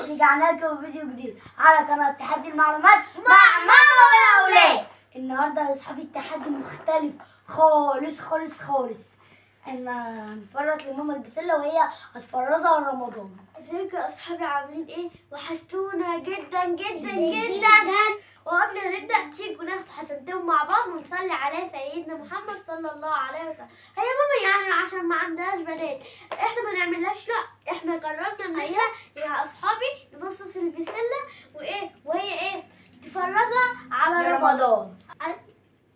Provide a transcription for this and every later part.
رجعنا لكم فيديو جديد على قناة تحدي المعلومات مع ماما والأولاد. النهارده يا اصحابي التحدي مختلف خالص خالص خالص. انا هنفرط لماما البسلة وهي هتفرزها رمضان. ازيكم يا اصحابي، عاملين ايه؟ وحشتونا جدا جدا جدا. وقبل ما نبدا تيجوا ناخد حسنتين مع بعض ونصلي على سيدنا محمد صلى الله عليه وسلم. هي ماما يعني عشان ما عندهاش بنات احنا ما نعملهاش، لا احنا قررنا ان هي يا اصحابي نبصص البسله وهي ايه تفرزها على رمضان.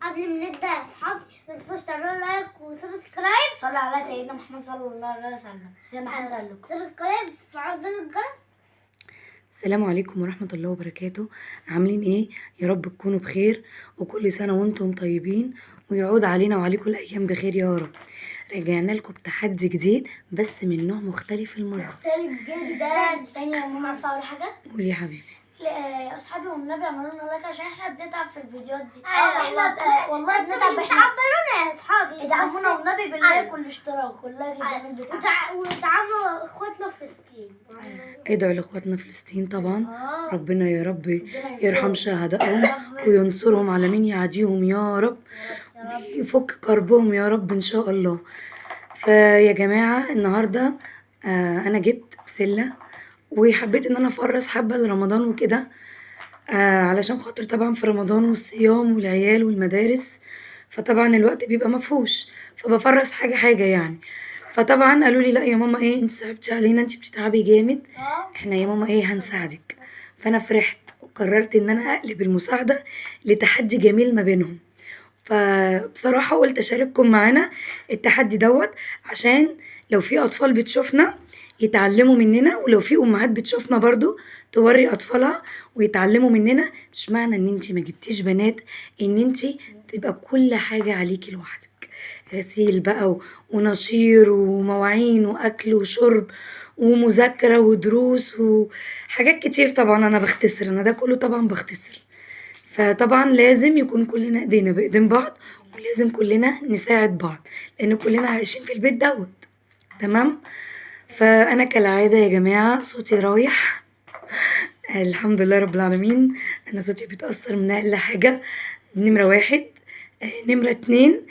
قبل ما نبدا يا اصحابي ما تنسوش تعملوا لايك وسبسكرايب. صلي على سيدنا محمد صلى الله عليه وسلم زي ما حد قال لكم. سبسكرايب وفعلوا زر الجرس. السلام عليكم ورحمة الله وبركاته. عاملين ايه؟ يا رب تكونوا بخير وكل سنة وانتم طيبين ويعود علينا وعليكم الأيام بخير يا رب. رجعنا لكم بتحدي جديد بس من نوع مختلف المرة. مختلف جدا. ثانية يا ماما ارفع ولا حاجة؟ قولي يا حبيبي. يا اصحابي والنبي اعملوا لنا لايك عشان احنا بنتعب في الفيديوهات دي. احنا والله بنتعب. احنا تعبرونا يا اصحابي، ادعمونا والنبي باللايك والاشتراك والله جميل بتاعنا. ودعموا اخواتنا في فلسطين. ادعوا لاخواتنا فلسطين طبعا. ربنا يا رب يرحم يرحم شهدائهم وينصرهم على مين يعاديهم يا رب، ويفك كربهم يا رب ان شاء الله. فيا جماعة النهاردة انا جبت بسلة وحبيت ان انا افرز حبة لرمضان وكده، علشان خاطر طبعا في رمضان والصيام والعيال والمدارس، فطبعا الوقت بيبقى مفهوش، فبفرز حاجة حاجة يعني. فطبعا قالوا لي لا يا ماما ايه انت صعبتي علينا، انت بتتعبي جامد، احنا يا ماما ايه هنساعدك. فانا فرحت وقررت ان انا اقلب المساعدة لتحدي جميل ما بينهم. فبصراحة قلت اشارككم معانا التحدي دوت عشان لو في اطفال بتشوفنا يتعلموا مننا، ولو في امهات بتشوفنا برضو توري اطفالها ويتعلموا مننا. مش معنى ان انتي ما جبتيش بنات ان انتي تبقى كل حاجة عليكي لوحدك، غسيل بقى ونشير ومواعين واكل وشرب ومذاكرة ودروس وحاجات كتير. طبعا انا بختصر، انا ده كله طبعا بختصر. فطبعا لازم يكون كلنا ايدينا بايدين بعض ولازم كلنا نساعد بعض لان كلنا عايشين في البيت دوت. تمام. فانا كالعاده يا جماعه صوتي رايح الحمد لله رب العالمين. انا صوتي بيتاثر من اقل حاجه. نمره واحد. نمره اتنين،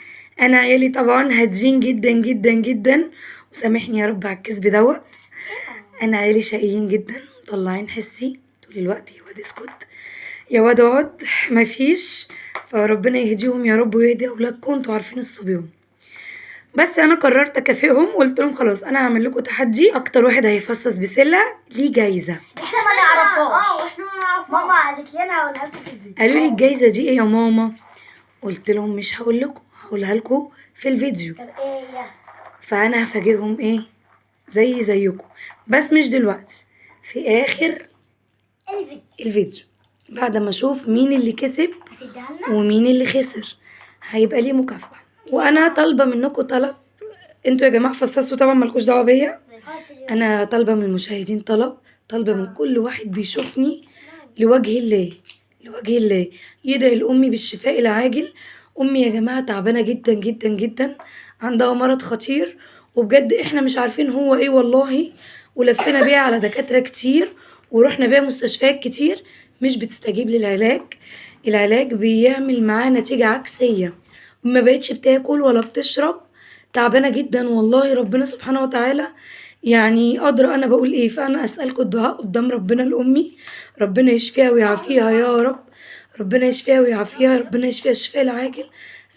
انا عيالي طبعا هادين جدا جدا جدا، وسامحني يا رب على الكذب دوت. انا عيالي شقيين جدا مطلعين حسي طول الوقت. يا واد اسكت، يا واد اقعد، مفيش. فربنا يهديهم يا رب ويهدي اولادكم، انتوا عارفين الصبيان. بس انا قررت اكافئهم وقلت لهم خلاص انا هعمل لكم تحدي، اكتر واحد هيفصص بسله ليه جايزه. احنا ما نعرفهاش. واحنا ما نعرفهاش. ماما قالت لي انا هقولها لكم في الفيديو. قالوا لي الجايزه دي ايه يا ماما؟ قلت لهم مش هقول لكم، هقولها لكم في الفيديو. طب ايه هي؟ فانا هفاجئهم ايه زيكم، بس مش دلوقتي، في اخر الفيديو بعد ما اشوف مين اللي كسب هتديها لنا ومين اللي خسر هيبقى ليه مكافأة. وانا طالبة منكم طلب، انتوا يا جماعة فصصوا طبعا مالكوش دعوة بيا. انا طالبة من المشاهدين طالبة من كل واحد بيشوفني لوجه الله لوجه الله يدعي لأمي بالشفاء العاجل. امي يا جماعة تعبانة جدا جدا جدا، عندها مرض خطير وبجد احنا مش عارفين هو ايه والله، ولفينا بيها على دكاترة كتير ورحنا بيها مستشفيات كتير مش بتستجيب للعلاج. العلاج بيعمل معاه نتيجة عكسية، ما بقتش بتاكل ولا بتشرب، تعبانة جدا والله. ربنا سبحانه وتعالى يعني أدرى أنا بقول إيه. فأنا أسألكم الدعاء قدام ربنا لأمي، ربنا يشفيها ويعافيها يا رب، ربنا يشفيها ويعافيها، ربنا يشفيها الشفاء العاجل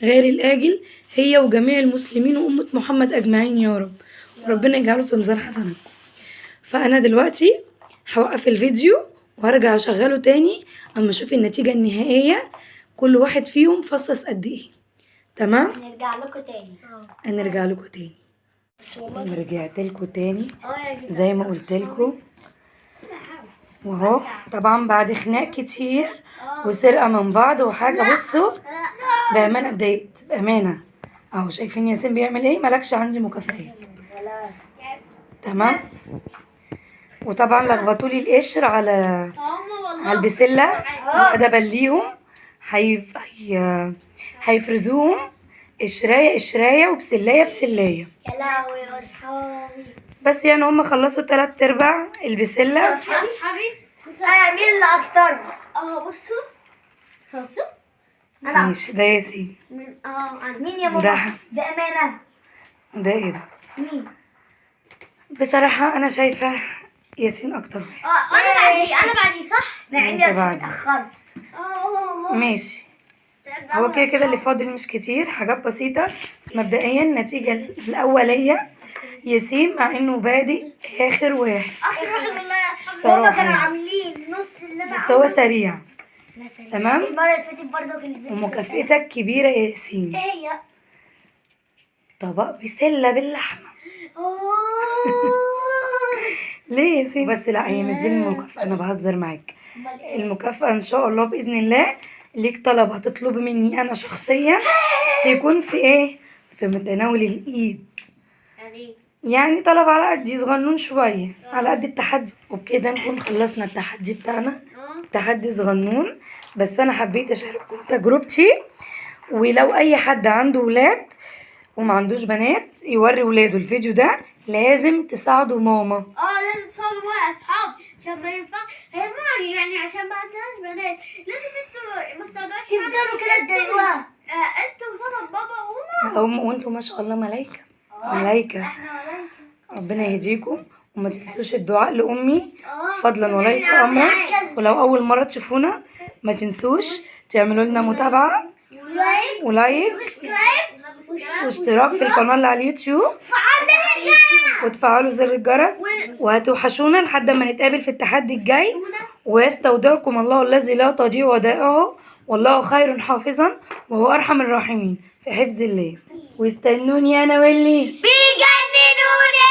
غير الآجل هي وجميع المسلمين وأمة محمد أجمعين يا رب، وربنا يجعله في ميزان حسناتكم. فأنا دلوقتي هوقف الفيديو وهرجع أشغله تاني أما أشوف النتيجة النهائية كل واحد فيهم فصص قد إيه. تمام؟ هنرجع لكم تاني. هنرجع لكم تاني. انا رجعت لكم تاني زي ما قلت لكم، واهو طبعا بعد خناق كتير وسرقه من بعض وحاجه. بصوا بامانه اتضايقت بامانه اهو، شايفين ياسين بيعمل ايه؟ مالكش عندي مكافآت. تمام. وطبعا لخبطوا لي القشر على البسله وادبا ليهم، هيفرزوهم قشرايه قشرايه وبسلايه بسلايه. يا لهوي يا اصحابي. بس يعني هم خلصوا 3/4 البسلة. اصحابي انا مين اللي اكتر؟ بصوا انا ماشي، ده ياسين. مين يا ده ماما؟ ده امانه. ده ايه ده؟ مين؟ بصراحة انا شايفة ياسين اكتر واحد. انا بعدي صح. مع اني انت يا صاحبي بعدي. اتاخرت. والله ماشي. هو كده كده اللي فاضل مش كتير، حاجات بسيطة. بس مبدئيا النتيجة الأولية ياسين، مع إنه بادئ آخر واحد اخر واحد والله يا اصحابي. هما صراحة كانوا يعني. عاملين نص اللي انا بس هو سريع. عامله. تمام. المره اللي فاتت برضه كان الفيديو ومكافئتك كبيرة يا ياسين، ايه هي؟ طبق بسلة باللحمة. ليه يا ياسين؟ بس لا، هي مش دي المكافأة، أنا بهزر معاك. امال ايه؟ المكافأة إن شاء الله بإذن الله ليك طلب هتطلبي مني أنا شخصيا، سيكون في إيه؟ في متناول الإيد. يعني طلب على قد صغنون شوية، على قد التحدي. وبكده نكون خلصنا التحدي بتاعنا. تحدي صغنون، بس أنا حبيت أشارككم تجربتي. ولو أي حد عنده ولاد وما عندوش بنات، يوري ولاده الفيديو ده. لازم تساعدوا ماما. لازم تصوروا معايا يا اصحاب عشان ما ينفعش. هي ماما يعني عشان ما عندهاش بنات لازم انتوا ما تصدقوش. تفضلوا كده تضايقوها. انتوا وطبعا بابا وماما. وانتوا ما شاء الله ملايكة ملايكة. احنا ملايكة. ربنا يهديكم. وما تنسوش الدعاء لأمي فضلا وليس أمرا. ولو أول مرة تشوفونا ما تنسوش تعملوا لنا متابعة ولايك واشتراك في القناة اللي على اليوتيوب، وتفعلوا زر الجرس. وهتوحشونا لحد ما نتقابل في التحدي الجاي. ويستودعكم الله الذي لا تضيع ودائعه، والله خير حافظا وهو أرحم الراحمين، في حفظ الله. واستنوني أنا واللي بيجننوني.